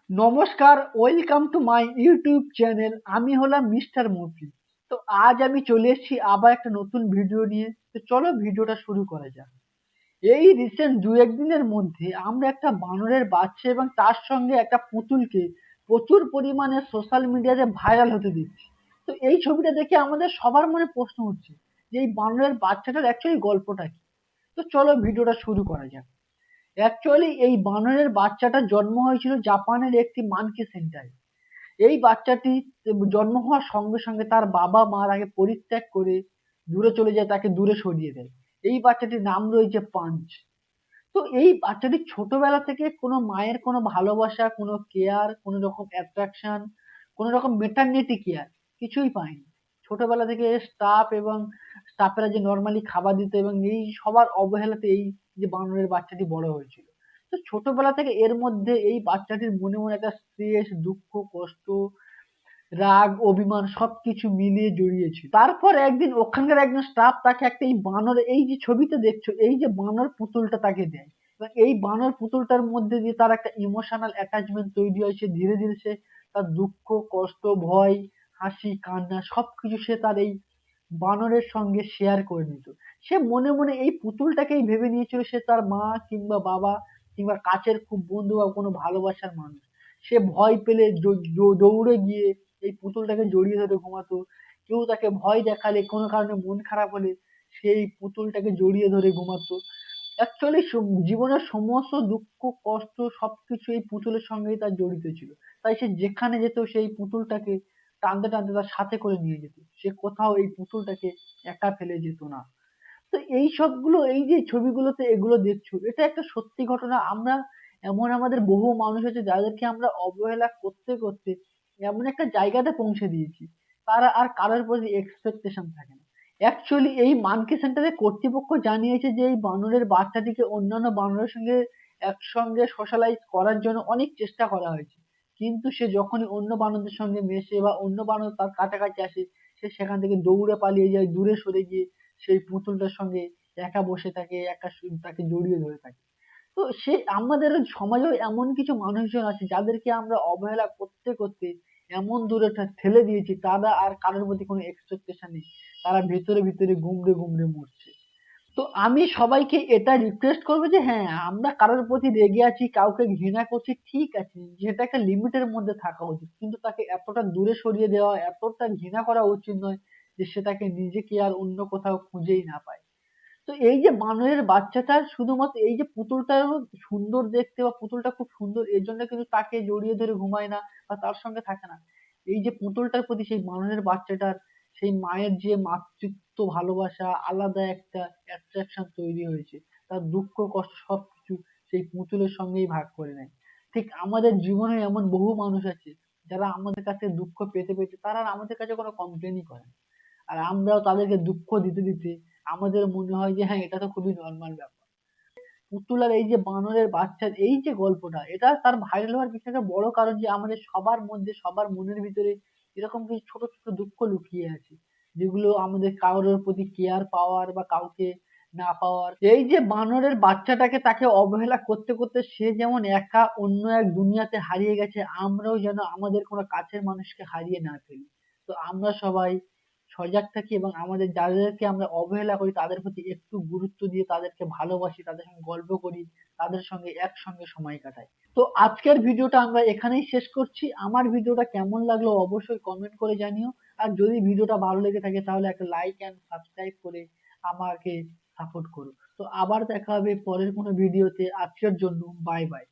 নমস্কার, welcome to my YouTube channel. আমি হলাম মিস্টার মফি। তো আজ আমি চলে এসেছি আবার একটা নতুন ভিডিও নিয়ে। তো চলো ভিডিওটা শুরু করা যাক। এই রিসেন্ট দু একদিনের মধ্যে আমরা একটা বানরের বাচ্চা এবং তার সঙ্গে একটা পুতুলকে প্রচুর পরিমাণে সোশ্যাল মিডিয়াতে ভাইরাল হতে দেখছি। তো এই ছবিটা দেখে আমাদের সবার মনে প্রশ্ন হচ্ছে যে এই বানরের বাচ্চাটার অ্যাকচুয়ালি গল্পটা কি। তো চলো ভিডিওটা শুরু করা যাক। অ্যাকচুয়ালি এই বানরের বাচ্চাটার জন্ম হয়েছিল জাপানের একটি মানকি সেন্টারে। এই বাচ্চাটি জন্ম হওয়ার সঙ্গে সঙ্গে তার বাবা মা তাকে পরিত্যাগ করে দূরে চলে যায়, তাকে দূরে সরিয়ে দেয়। এই বাচ্চাটির নাম রয়েছে পাঞ্চ। তো এই বাচ্চাটি ছোটবেলা থেকে কোনো মায়ের কোনো ভালোবাসা, কোনো কেয়ার, কোনো রকম অ্যাট্রাকশন, কোনো রকম মেটারনিটি কেয়ার কিছুই পায়নি। ছোটবেলা থেকে স্টাফ এবং স্টাফেরা যে নর্মালি খাবার দিত এবং এই সবার অবহেলাতে এই যে বানরের বাচ্চাটি বড় হয়েছিল। তো ছোটবেলা থেকে এর মধ্যে এই বাচ্চাটির মনে মনে একটা স্ট্রেস, দুঃখ, কষ্ট, রাগ, অভিমান সবকিছু মিলিয়ে জড়িয়েছিল। তারপর একদিন ওখানকার একজন স্টাফ তাকে একটা এই বানর, এই যে ছবিতে দেখছো, এই যে বানর পুতুলটা তাকে দেয় এবং এই বানর পুতুলটার মধ্যে দিয়ে তার একটা ইমোশনাল অ্যাটাচমেন্ট তৈরি হয়েছে। ধীরে ধীরে সে তার দুঃখ, কষ্ট, ভয়, হাসি, কান্না সবকিছু সে তার এই বানরের সঙ্গে শেয়ার করে নিত। সে মনে মনে এই পুতুলটাকেই ভেবে নিয়েছিল সে তার মা কিংবা বাবা কিংবা কাছের খুব বন্ধু বা কোনো ভালোবাসার মানুষ। সে ভয় পেলে দৌড়ে গিয়ে এই পুতুলটাকে জড়িয়ে ধরে ঘুমাতো। কেউ তাকে ভয় দেখালে, কোনো কারণে মন খারাপ হলে সেই পুতুলটাকে জড়িয়ে ধরে ঘুমাতো। অ্যাকচুয়ালি জীবনের সমস্ত দুঃখ, কষ্ট সবকিছু এই পুতুলের সঙ্গেই তার জড়িত ছিল। তাই সে যেখানে যেত সেই পুতুলটাকে টানতে টানতে তার সাথে করে নিয়ে যেত। সে কোথাও এই পুতুলটাকে একা ফেলে যেত না। তো এই সবগুলো, এই যে ছবিগুলোতে এগুলো দেখছো, এটা একটা সত্যি ঘটনা। আমরা এমন আমাদের বহু মানুষ আছে যাদেরকে আমরা অবহেলা করতে করতে এমন একটা জায়গাতে পৌঁছে দিয়েছি, তারা আর কারোর প্রতি এক্সপেকটেশন থাকে না। অ্যাকচুয়ালি এই মানকি সেন্টারে কর্তৃপক্ষ জানিয়েছে যে এই বানরের বাচ্চাটিকে অন্যান্য বানরের সঙ্গে একসঙ্গে সোশ্যালাইজ করার জন্য অনেক চেষ্টা করা হয়েছে, কিন্তু সে যখনই অন্য বানরদের সঙ্গে মেশে বা অন্য বানর তার কাছাকাছি আসে, সে সেখান থেকে দৌড়ে পালিয়ে যায়, দূরে সরে গিয়ে সেই পুতুলটার সঙ্গে একা বসে থাকে, তাকে জড়িয়ে ধরে থাকে। তো সে আমাদের সমাজেও এমন কিছু মানুষজন আছে যাদেরকে আমরা অবহেলা করতে করতে এমন দূরে ঠেলে দিয়েছি, তারা আর কারোর প্রতি কোনো এক্সপেকটেশন নেই। তারা ভেতরে ভিতরে গুমড়ে গুমড়ে মরছে। তো আমি সবাইকে এটা রিকোয়েস্ট করবো যে হ্যাঁ, আমরা কারোর প্রতি রেগে আছি, কাউকে ঘৃণা করছি, ঠিক আছে, যেটা একটা লিমিটের মধ্যে থাকা উচিত, কিন্তু তাকে এতটা দূরে সরিয়ে দেওয়া, এতটা ঘৃণা করা উচিত নয় যে সে তাকে নিজেকে আর অন্য কোথাও খুঁজেই না পায়। তো এই যে বানরের বাচ্চাটার শুধুমাত্র এই যে পুতুলটা সুন্দর দেখতে বা পুতুলটা খুব সুন্দর এর জন্য কিন্তু তাকে জড়িয়ে ধরে ঘুমায় না বা তার সঙ্গে থাকে না। এই যে পুতুলটার প্রতি সেই বানরের বাচ্চাটার সেই মায়ের যে মাতৃত্ব ভালোবাসা, আলাদা একটা অ্যাট্রাকশন তৈরি হয়েছে। তার দুঃখ কষ্ট সবকিছু সেই পুতুলের সঙ্গেই ভাগ করে নেয়। ঠিক আমাদের জীবনে এমন বহু মানুষ আছে যারা আমাদের কাছে দুঃখ পেতে পেতে তারা আর আমাদের কাছে কোনো কমপ্লেনই করে না। আর আমরাও তাদেরকে দুঃখ দিতে দিতে আমাদের মনে হয় যে হ্যাঁ, এটা তো খুবই নর্মাল ব্যাপার। পুতুল আর এই যে বানরের বাচ্চার এই যে গল্পটা, এটা তার ভাইরাল হওয়ার পিছনে একটা বড় কারণ যে আমাদের সবার মধ্যে, সবার মনের ভিতরে এরকম কিছু ছোট ছোট দুঃখ লুকিয়ে আছে, যেগুলো আমাদের কারোর প্রতি কেয়ার পাওয়ার বা কাউকে না পাওয়ার। এই যে বানরের বাচ্চাটাকে তাকে অবহেলা করতে করতে সে যেমন একা অন্য এক দুনিয়াতে হারিয়ে গেছে, আমরাও যেন আমাদের কোনো কাছের মানুষকে হারিয়ে না ফেলি। তো আমরা সবাই সজাগ থাকি এবং আমাদের যাদেরকে আমরা অবহেলা করি তাদের প্রতি একটু গুরুত্ব দিয়ে তাদেরকে ভালোবাসি, তাদের সঙ্গে গল্প করি, তাদের সঙ্গে একসঙ্গে সময় কাটাই। তো আজকের ভিডিওটা আমরা এখানেই শেষ করছি। আমার ভিডিওটা কেমন লাগলো অবশ্যই কমেন্ট করে জানিও। আর যদি ভিডিওটা ভালো লেগে থাকে তাহলে একটা লাইক এন্ড সাবস্ক্রাইব করে আমাকে সাপোর্ট করো। তো আবার দেখা হবে পরের কোনো ভিডিওতে। আজকের জন্য বাই বাই।